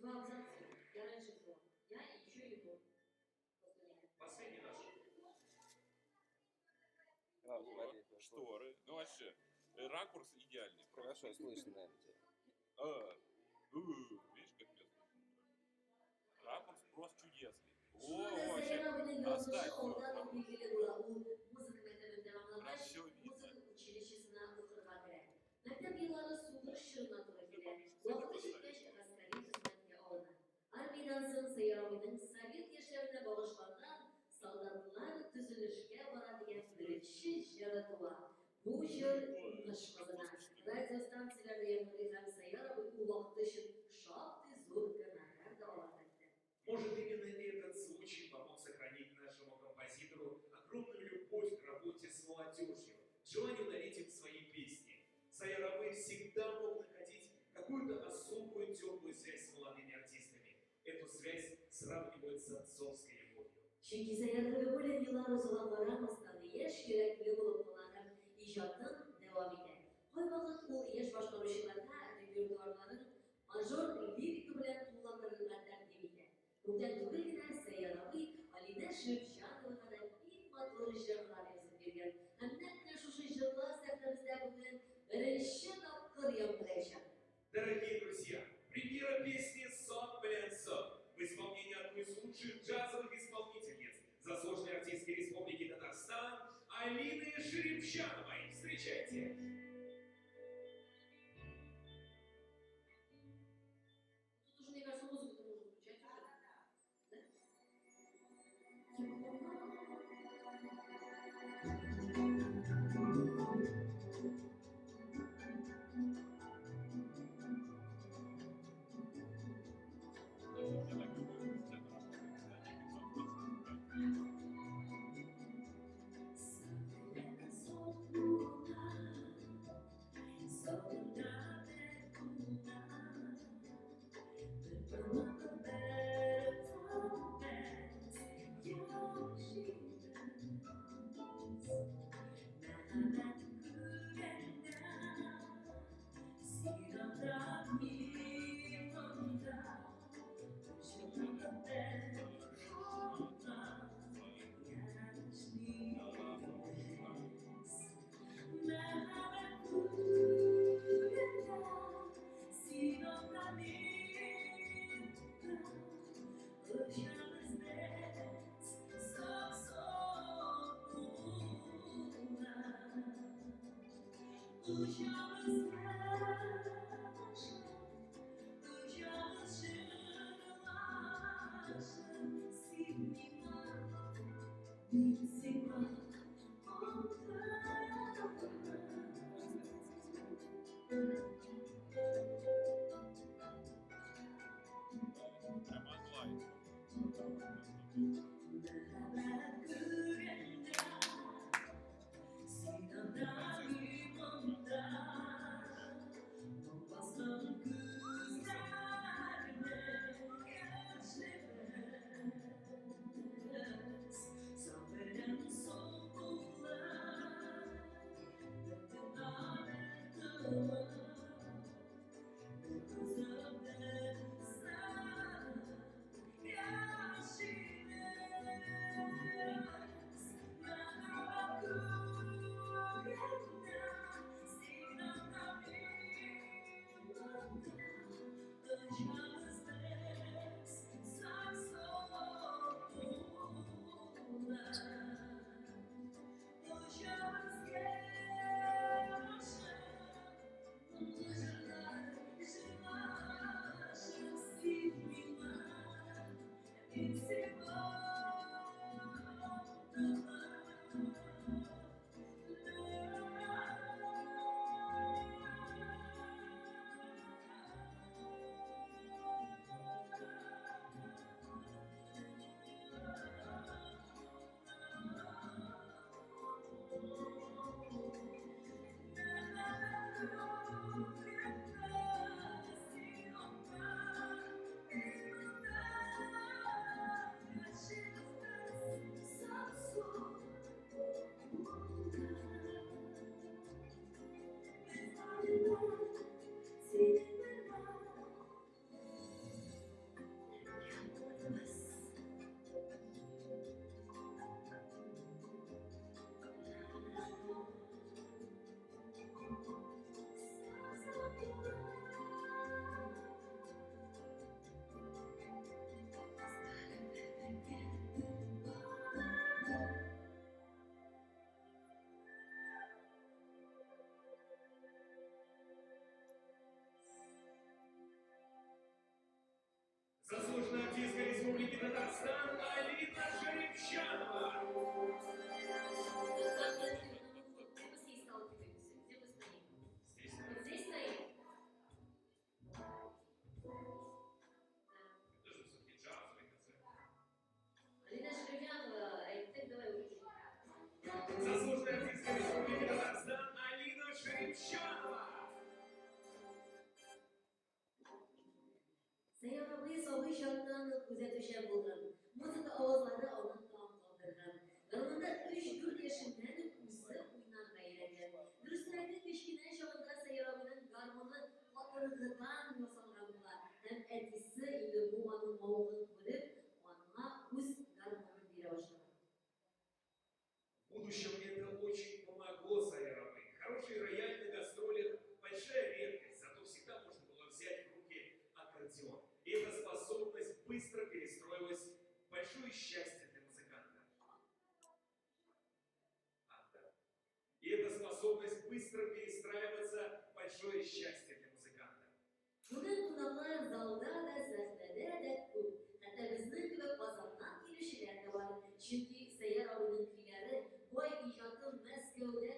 Два абзаца. Я раньше взяла. Я и еще его. Последний наш. Шторы. Ну вообще, ракурс идеальный. Хорошо, слышно, наверное, тебя. Видишь, как место? Ракурс просто чудесный. О, вообще. Оставь все. Прям все видно. Maktab yillari so'nggi shirinlar to'g'riga vaqti yetgach askariy xizmatga oldi. Armiyadan so'ng Sayyoraning sovet yoshlariga bag'ishlangan soldatlar tuzilishiga boradigan birinchi yaratıva. Bu yil Nashqozona radiostansiyalarda yangilik Sayyora bu vaqt uchun shakti zo'r gonorarda oladi. Может, именно этот случай помог сохранить нашему композитору огромную любовь к работе с молодежью, желание дарить им свои песни. Сайорабы всегда мог находить какую-то особую теплую связь с молодыми артистами. Эту связь сравнивают с отцовской любовью. Çünkü Sayyorabı böyle yıllar uzanan varamazdan yaş gerekli bulup kalan icatın devam eder. Koy vakit o yaş başlamışlarda repertuarların major liriki bilen kullanılırlar demeydi. Bundan dolayı Sayyorabı Alina Shevchanova'da ilk matlı şarkılar yazıp vergen. Hem de şu şarkılar seflerimizde bugün Дорогие друзья, премьера песни «Сон, блин, сон» в исполнении одной из лучших джазовых исполнительниц заслуженной артистки Республики Татарстан Алины Шеребчановой. Встречайте! Тут уже, мне кажется, музыку можно включать. ijoddan kuzatuvchi bo'ldim. Muzika ovozlari uni tom qoldirgan. Garmonda 3-4 yoshimdan o'sib o'ynalmaydi. Durustlarga kichkina chog'ida Sayyoraning garmoni xotirg'idan yasalgan bo'lar. Ham aytisi endi bu uning mavqini bo'lib, unga o'z garmonini bera boshladi. В будущем это очень помогло Сайрабы. Хороший рояль на гастролях – большая редкость, зато всегда можно было взять в руки аккордеон. И эта способность быстро перестроилась в большое счастье для музыканта. И эта способность быстро перестраиваться – большое счастье для музыканта. Bugun qulog'lar zalda da sahnada da ko'p. Hatto bizning gibi bozordan kelishlar da bor. Chunki Sayyoraning kuylari boy ijodi Maskovda